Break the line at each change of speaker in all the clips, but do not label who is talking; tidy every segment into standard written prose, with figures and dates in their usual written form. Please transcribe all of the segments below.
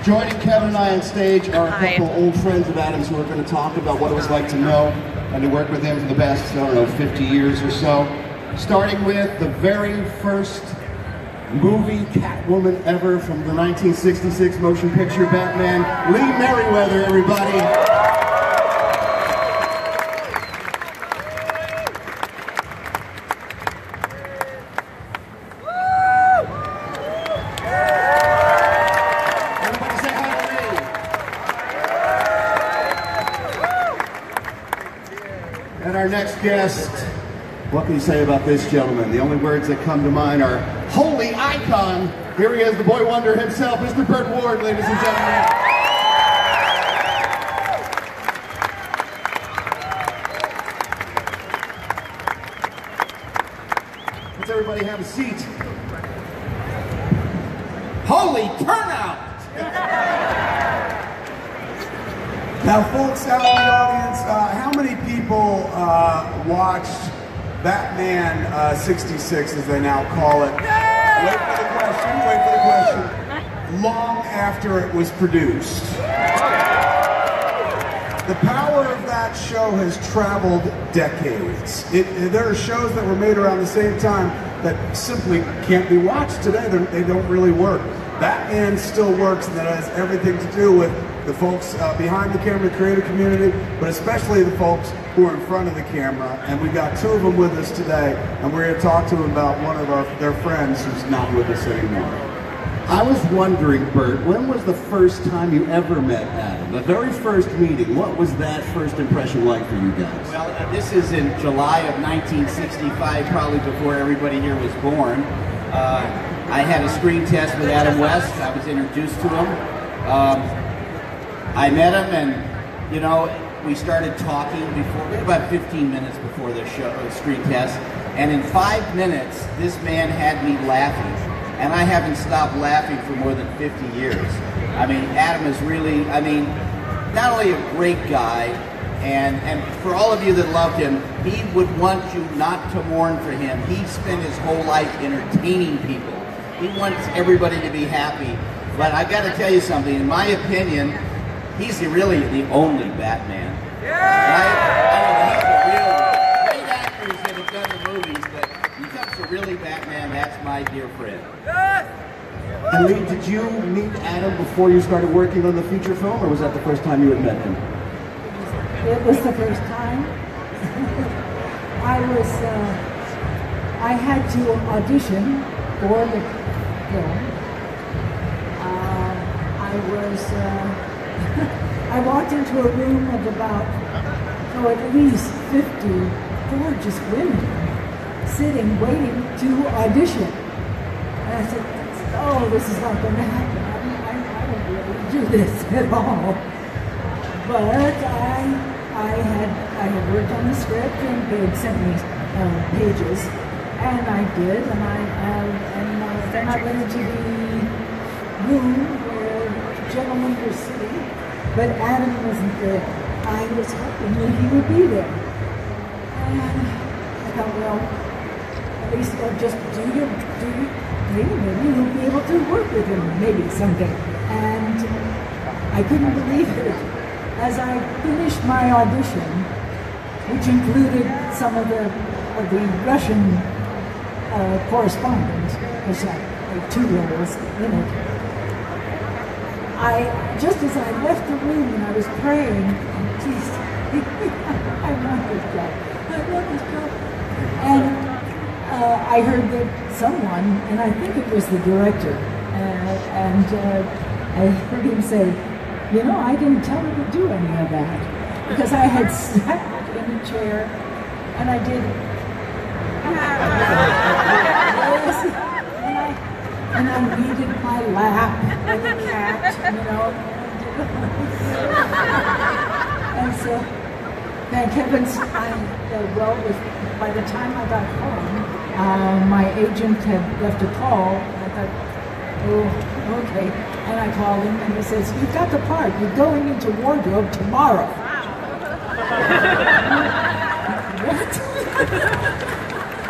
Joining Kevin and I on stage are a couple old friends of Adam's who are going to talk about what it was like to know and to work with him for the past, I don't know, 50 years or so. Starting with the very first movie Catwoman ever from the 1966 motion picture Batman, Lee Merriweather, everybody. And our next guest, what can you say about this gentleman? The only words that come to mind are holy icon. Here he is, the boy wonder himself, Mr. Burt Ward, ladies and gentlemen. Let's everybody have a seat. Holy turnout!
Now, folks out in the audience, how many people watched Batman 66, as they now call it? Wait for the question, long after it was produced. The power of that show has traveled decades. There are shows that were made around the same time that simply can't be watched today. They don't really work. Batman still works, and that has everything to do with the folks behind the camera, the creative community, but especially the folks who are in front of the camera. And we've got two of them with us today, and we're going to talk to them about one of their friends who's not with us anymore.
I was wondering, Burt, when was the first time you ever met Adam? The very first meeting, what was that first impression like for you guys?
Well, this is in July of 1965, probably before everybody here was born. I had a screen test with Adam West. I was introduced to him. I met him, and, you know, we started talking about 15 minutes before the screen test, and in 5 minutes, this man had me laughing, and I haven't stopped laughing for more than 50 years. I mean, Adam is really, not only a great guy, and for all of you that loved him, he would want you not to mourn for him. He spent his whole life entertaining people. He wants everybody to be happy, but I got to tell you something, in my opinion, he's really the only Batman. Right? I mean, he's a real great actors that have done the movies, but when it comes to really Batman, that's my dear friend.
And Lee, did you meet Adam before you started working on the feature film, or was that the first time you had met him?
It was the first time. I had to audition for the film. I walked into a room of about, at least 50 gorgeous women sitting, waiting to audition. And I said, oh, this is not going to happen. I don't really do this at all. But I had worked on the script, and they had sent me pages, and I did, and then I went into the room gentlemen were sitting, but Adam wasn't there. I was hoping that he would be there. And I thought, well, at least I'll just maybe we'll be able to work with him maybe someday. And I couldn't believe it. As I finished my audition, which included some of the Russian correspondence, because I had 2 roles in it. Just as I left the room and I was praying, please, I want this job. I want this job. And I heard that someone, and I think it was the director, and I heard him say, you know, I didn't tell her to do any of that, because I had sat in a chair and I did. And I weeded my lap like a cat, you know. And so, thank heavens, by the time I got home, my agent had left a call. I thought, oh, okay. And I called him, and he says, you've got the part. You're going into wardrobe tomorrow. What?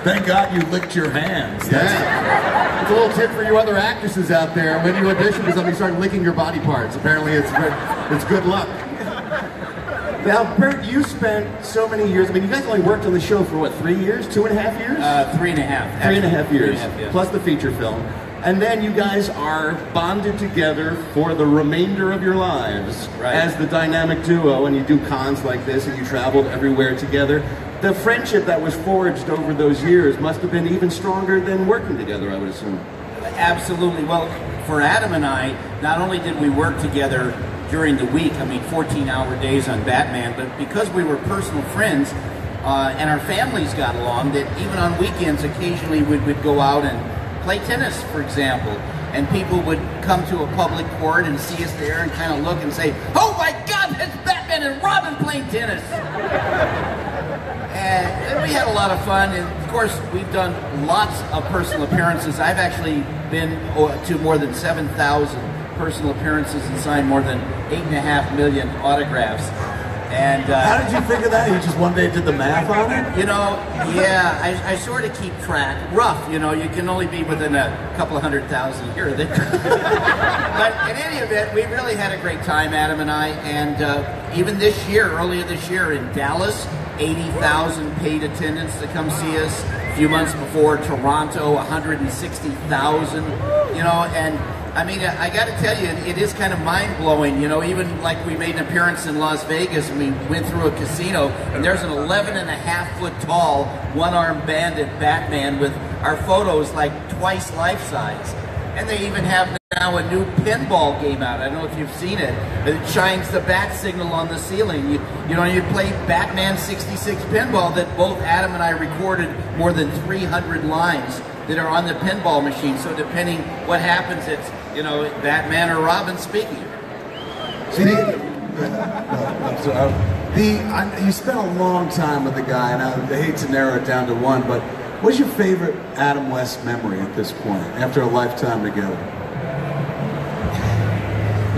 Thank God you licked your hands.
Yeah. It's a little tip for you other actresses out there. When you audition for something, start licking your body parts. Apparently it's good luck. Now, Bert, you spent so many years, I mean, you guys only worked on the show for what, 3 years? 2.5 years?
3.5.
3.5 years,
3.5, yes.
plus the feature film. And then you guys are bonded together for the remainder of your lives as the dynamic duo, and you do cons like this, and you traveled everywhere together. The friendship that was forged over those years must have been even stronger than working together, I would assume.
Absolutely. Well, for Adam and I, not only did we work together during the week, I mean 14-hour days on Batman, but because we were personal friends and our families got along, that even on weekends occasionally we would go out and play tennis, for example, and people would come to a public court and see us there and kind of look and say, "Oh my God, that's Batman and Robin playing tennis!" And we had a lot of fun, and of course we've done lots of personal appearances. I've actually been to more than 7,000 personal appearances and signed more than 8.5 million autographs. And
how did you figure that? You just one day did the math on it?
You know, yeah, I sort of keep track. Rough, you know, you can only be within a couple of 100,000 here or there. But in any event, we really had a great time, Adam and I, and even this year, earlier this year in Dallas, 80,000 paid attendance to come see us. A few months before, Toronto, 160,000, you know, and I mean, I got to tell you, it is kind of mind-blowing, you know, even like we made an appearance in Las Vegas and we went through a casino and there's an 11.5-foot tall, one-armed bandit Batman with our photos like twice life-size. And they even have now a new pinball game out. I don't know if you've seen it. It shines the bat signal on the ceiling. You know, you play Batman 66 pinball that both Adam and I recorded more than 300 lines that are on the pinball machine. So depending what happens, it's, you know, Batman or Robin speaking.
You spent a long time with the guy, and I hate to narrow it down to one, but what's your favorite Adam West memory at this point, after a lifetime together?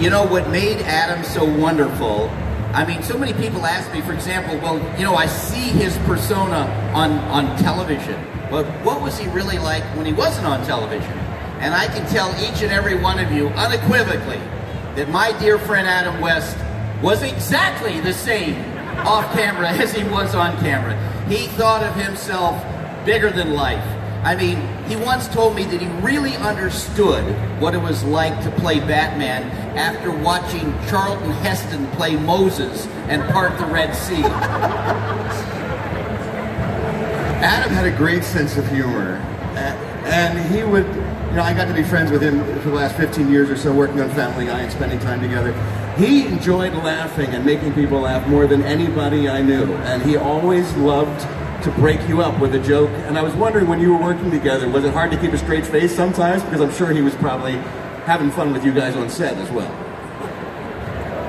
You know, what made Adam so wonderful, I mean, so many people ask me, for example, well, you know, I see his persona on television, but what was he really like when he wasn't on television? And I can tell each and every one of you unequivocally that my dear friend Adam West was exactly the same off camera as he was on camera. He thought of himself bigger than life. I mean, he once told me that he really understood what it was like to play Batman after watching Charlton Heston play Moses and part the Red Sea.
Adam had a great sense of humor, and he would, you know, I got to be friends with him for the last 15 years or so, working on Family Guy and spending time together. He enjoyed laughing and making people laugh more than anybody I knew, and he always loved to break you up with a joke. And I was wondering, when you were working together, was it hard to keep a straight face sometimes? Because I'm sure he was probably having fun with you guys on set as well.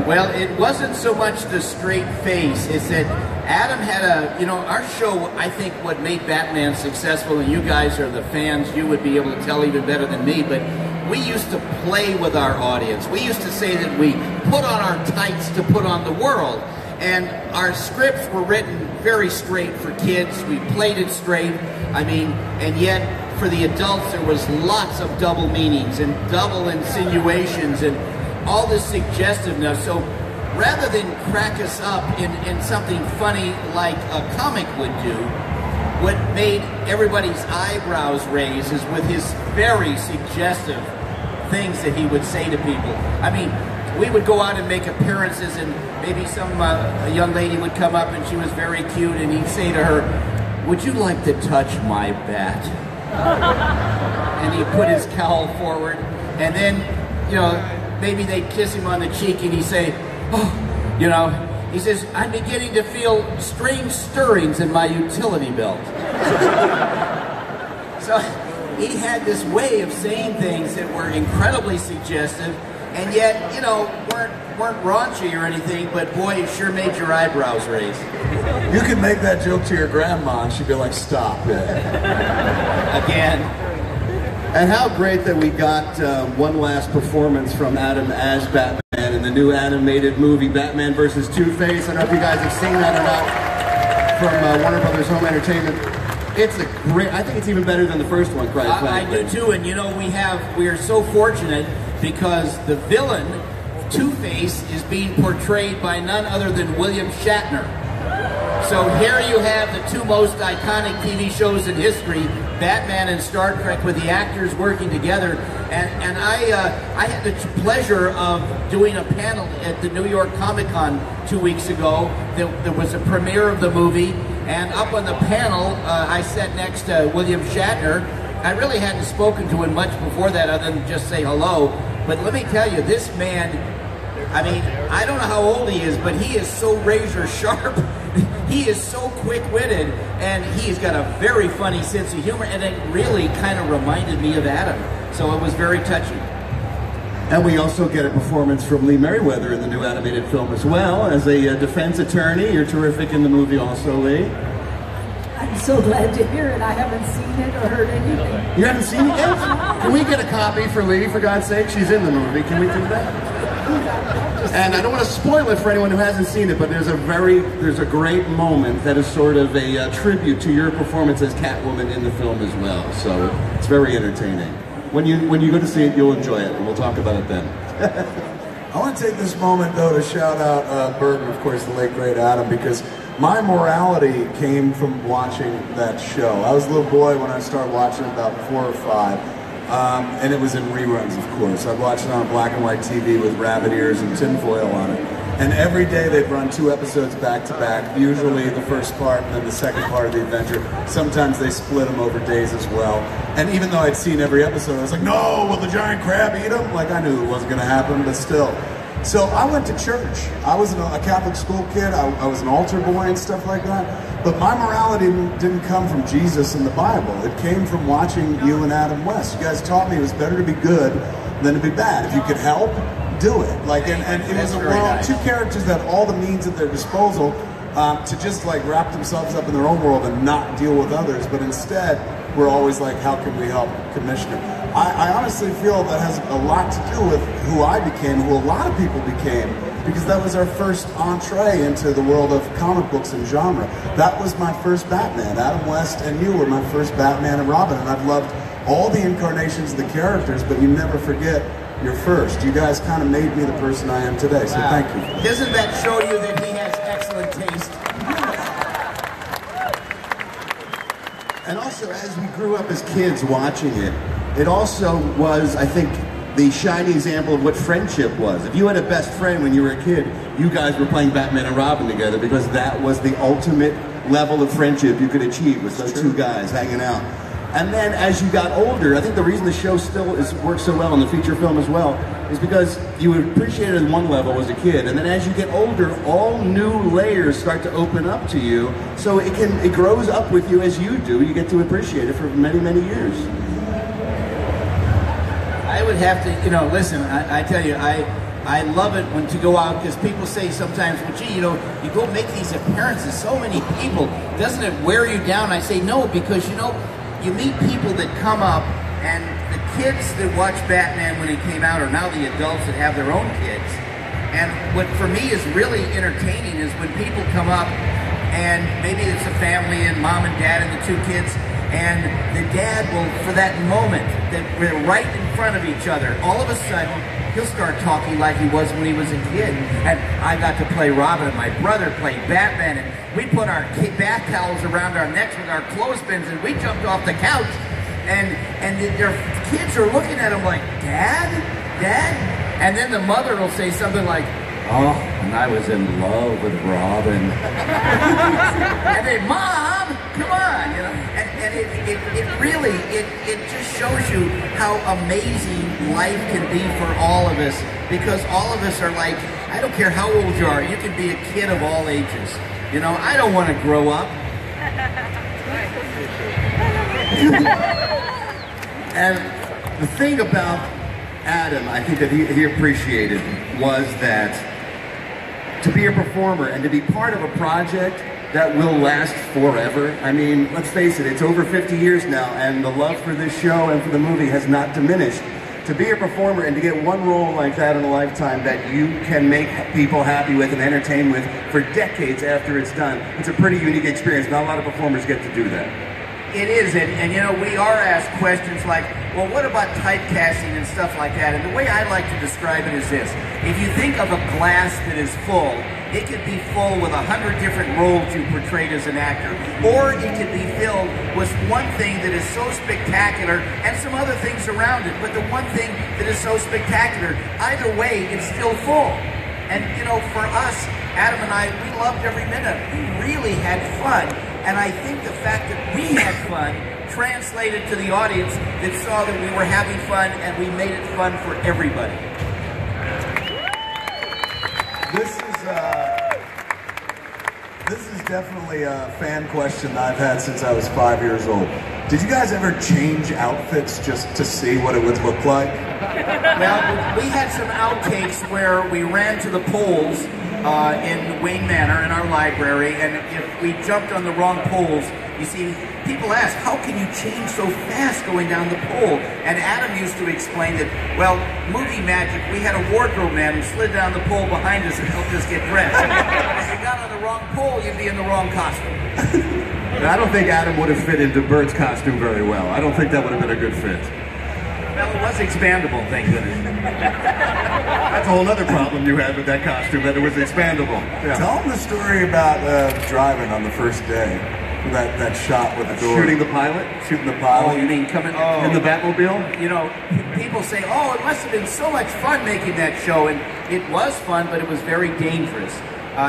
Well, it wasn't so much the straight face, it's that Adam had a, you know, our show, I think what made Batman successful, and you guys are the fans, you would be able to tell even better than me, but we used to play with our audience. We used to say that we put on our tights to put on the world. And our scripts were written very straight for kids. We played it straight. I mean, and yet for the adults there was lots of double meanings and double insinuations and all this suggestiveness. So rather than crack us up in something funny like a comic would do, what made everybody's eyebrows raise is with his very suggestive things that he would say to people. I mean, we would go out and make appearances, and maybe a young lady would come up and she was very cute, and he'd say to her, "Would you like to touch my bat?" And he'd put his cowl forward, and then, you know, maybe they'd kiss him on the cheek, and he'd say, "Oh," you know, he says, "I'm beginning to feel strange stirrings in my utility belt." So he had this way of saying things that were incredibly suggestive, and yet, you know, weren't raunchy or anything, but boy, it sure made your eyebrows raise.
You could make that joke to your grandma and she'd be like, "Stop it."
Again.
And how great that we got one last performance from Adam as Batman in the new animated movie, Batman vs. Two-Face. I don't know if you guys have seen that or not, from Warner Brothers Home Entertainment. It's a great, I think it's even better than the first one, quite frankly.
I do too, and you know, we are so fortunate because the villain, Two-Face, is being portrayed by none other than William Shatner. So here you have the two most iconic TV shows in history, Batman and Star Trek, with the actors working together. And I had the pleasure of doing a panel at the New York Comic Con 2 weeks ago. There was a premiere of the movie, and up on the panel, I sat next to William Shatner. I really hadn't spoken to him much before that other than just say hello. But let me tell you, this man, I mean, I don't know how old he is, but he is so razor sharp. He is so quick-witted, and he's got a very funny sense of humor, and it really kind of reminded me of Adam. So it was very touching.
And we also get a performance from Lee Merriweather in the new animated film as well. As a defense attorney, you're terrific in the movie also, Lee.
I'm so glad to hear it. I haven't seen it or heard anything.
You haven't seen it yet? Can we get a copy for Lee, for God's sake? She's in the movie. Can we do that? And I don't want to spoil it for anyone who hasn't seen it, but there's a great moment that is sort of a tribute to your performance as Catwoman in the film as well. So it's very entertaining. When you go to see it, you'll enjoy it, and we'll talk about it then.
I want to take this moment, though, to shout out Burton, of course, the late, great Adam, because my morality came from watching that show. I was a little boy when I started watching it, about 4 or 5. And it was in reruns, of course. I'd watch it on black and white TV with rabbit ears and tinfoil on it. And every day they'd run 2 episodes back to back, usually the first part and then the second part of the adventure. Sometimes they split them over days as well. And even though I'd seen every episode, I was like, no, will the giant crab eat him? Like, I knew it wasn't going to happen, but still. So I went to church. I was a Catholic school kid. I was an altar boy and stuff like that. But my morality didn't come from Jesus and the Bible. It came from watching you and Adam West. You guys taught me it was better to be good than to be bad. If you could help, do it. Like, and it was a world, 2 characters that had all the means at their disposal to just like wrap themselves up in their own world and not deal with others. But instead, we're always like, how can we help Commissioner? I honestly feel that has a lot to do with who I became, who a lot of people became, because that was our first entree into the world of comic books and genre. That was my first Batman. Adam West and you were my first Batman and Robin, and I've loved all the incarnations of the characters, but you never forget your first. You guys kind of made me the person I am today, so thank you.
Doesn't that show you that he has excellent taste?
And also, as we grew up as kids watching it, it also was, I think, the shining example of what friendship was. If you had a best friend when you were a kid, you guys were playing Batman and Robin together because that was the ultimate level of friendship you could achieve, with those 2 guys hanging out. And then as you got older, I think the reason the show still works so well in the feature film as well is because you appreciate it at one level as a kid, and then as you get older, all new layers start to open up to you. So it grows up with you as you do. You get to appreciate it for many, many years.
I would have to, you know, listen, I tell you, I love it when to go out, because people say sometimes, well, gee, you know, you go make these appearances, so many people, doesn't it wear you down? I say no, because, you know, you meet people that come up, and the kids that watch Batman when he came out are now the adults that have their own kids. And what for me is really entertaining is when people come up, and maybe it's a family and mom and dad and the 2 kids, and the dad will, for that moment, that we're right in front of each other, all of a sudden, he'll start talking like he was when he was a kid. And I got to play Robin, and my brother played Batman, and we put our bath towels around our necks with our clothespins, and we jumped off the couch, and their kids are looking at him like, Dad? Dad? And then the mother will say something like, oh, and I was in love with Robin. And then, Mom, come on, you know. And it really, it just shows you how amazing life can be for all of us, because all of us are like, I don't care how old you are, you can be a kid of all ages. You know, I don't want to grow up.
And the thing about Adam, I think that he appreciated, was that to be a performer and to be part of a project that will last forever. I mean, let's face it, it's over 50 years now, and the love for this show and for the movie has not diminished. To be a performer and to get one role like that in a lifetime that you can make people happy with and entertain with for decades after it's done, it's a pretty unique experience. Not a lot of performers get to do that.
It is, and you know, we are asked questions like, well, what about typecasting and stuff like that? And the way I like to describe it is this. If you think of a glass that is full, it could be full with 100 different roles you portrayed as an actor. Or it could be filled with one thing that is so spectacular and some other things around it. But the one thing that is so spectacular, either way, it's still full. And you know, for us, Adam and I, we loved every minute. We really had fun. And I think the fact that we had fun translated to the audience that saw that we were having fun and we made it fun for everybody.
This is definitely a fan question that I've had since I was 5 years old. Did you guys ever change outfits just to see what it would look like?
Well, we had some outtakes where we ran to the polls in Wayne Manor in our library, and if we jumped on the wrong poles, you see, people ask, how can you change so fast going down the pole? And Adam used to explain that, well, movie magic, we had a wardrobe man who slid down the pole behind us and helped us get dressed. If you got on the wrong pole, you'd be in the wrong costume.
I don't think Adam would have fit into Bert's costume very well. I don't think that would have been a good fit.
Well, it was expandable, thank goodness.
That's a whole other problem you had with that costume, that it was expandable. Yeah.
Tell them the story about driving on the first day. That shot with the door.
Shooting the pilot?
Shooting the pilot.
Oh, you mean coming
in the Batmobile?
You know, people say, oh, it must have been so much fun making that show. And it was fun, but it was very dangerous.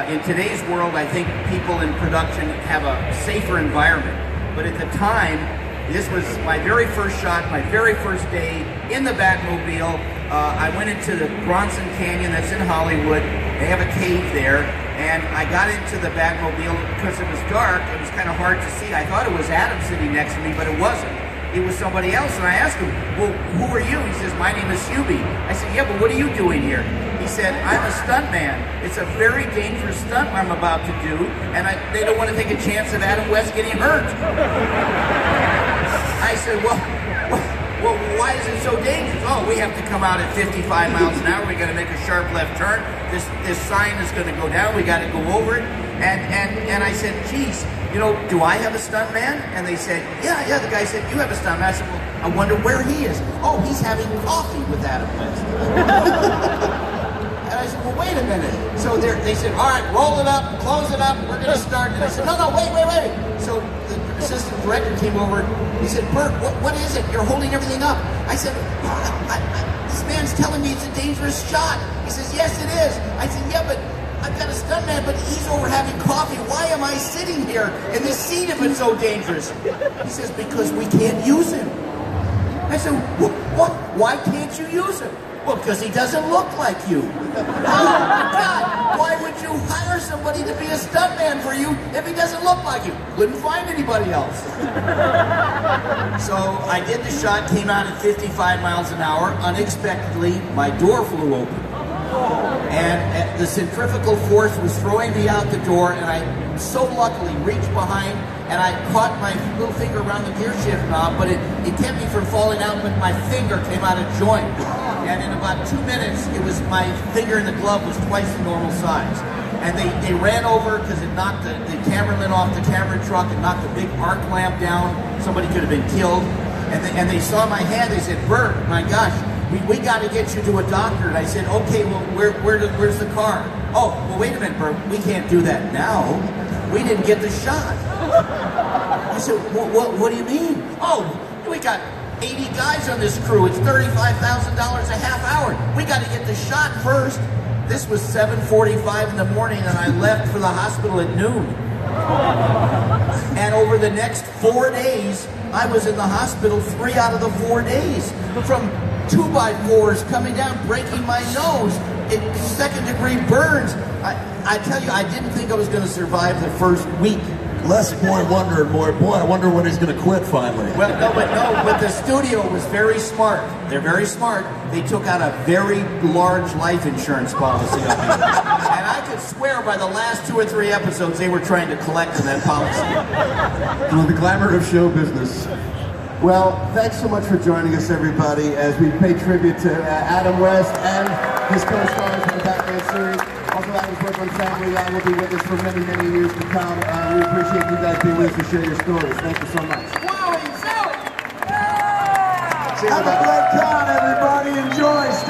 In today's world, I think people in production have a safer environment. But at the time, this was my very first shot, my very first day in the Batmobile. I went into the Bronson Canyon that's in Hollywood. They have a cave there. And I got into the Batmobile because it was dark. It was kind of hard to see. I thought it was Adam sitting next to me, but it wasn't. It was somebody else. And I asked him, well, who are you? He says, my name is Hubie. I said, yeah, but what are you doing here? He said, I'm a stuntman. It's a very dangerous stunt I'm about to do, and they don't want to take a chance of Adam West getting hurt. I said, well, why is it so dangerous? Oh, we have to come out at 55 miles an hour. We got to make a sharp left turn. This sign is going to go down. We got to go over it. And I said, geez, you know, do I have a stuntman? And they said, yeah. The guy said, you have a stuntman. I said, well, I wonder where he is. Oh, he's having coffee with Adam West. And I said, well, wait a minute. So they said, all right, roll it up, close it up. We're going to start. And I said, no, wait. So the assistant director came over. He said, Bert, what is it? You're holding everything up. I said, this man's telling me it's a dangerous shot. He says, yes, it is. I said, yeah, but I've got a stuntman, but he's over having coffee. Why am I sitting here in this seat if it's so dangerous? He says, because we can't use him. I said, what? Why can't you use him? Well, because he doesn't look like you. Oh, my God. Why would you hire somebody to be a stuntman for you if he doesn't look like you? Couldn't find anybody else. So I did the shot, came out at 55 miles an hour. Unexpectedly, my door flew open. And the centrifugal force was throwing me out the door, and I so luckily reached behind and I caught my little finger around the gear shift knob, but it kept me from falling out, but my finger came out of joint. And in about 2 minutes, my finger in the glove was twice the normal size. And they ran over because it knocked the cameraman off the camera truck and knocked the big arc lamp down. Somebody could have been killed. And they saw my hand, they said, Bert, my gosh, we got to get you to a doctor. And I said, okay, well, where's the car? Oh, well, wait a minute, Bert, we can't do that now. We didn't get the shot. I said, what do you mean? Oh, we got 80 guys on this crew. It's $35,000 a half hour. We got to get the shot first. This was 7:45 in the morning, and I left for the hospital at noon. And over the next 4 days, I was in the hospital 3 out of the 4 days. From 2x4s coming down, breaking my nose, second-degree burns. I tell you, I didn't think I was going to survive the first week.
Les boy wondered, boy, I wonder when he's going to quit finally.
Well, but the studio was very smart. They're very smart. They took out a very large life insurance policy on me. And I could swear by the last 2 or 3 episodes they were trying to collect on that policy.
Well, the glamour of show business. Well, thanks so much for joining us, everybody, as we pay tribute to Adam West and his co-stars in the Batman series. Also, Adam's work on Family Guy will be with us for many, many years to come. We appreciate you guys being with us to share your stories. Thank you so much. See you
Have a
later.
great con, everybody. Enjoy.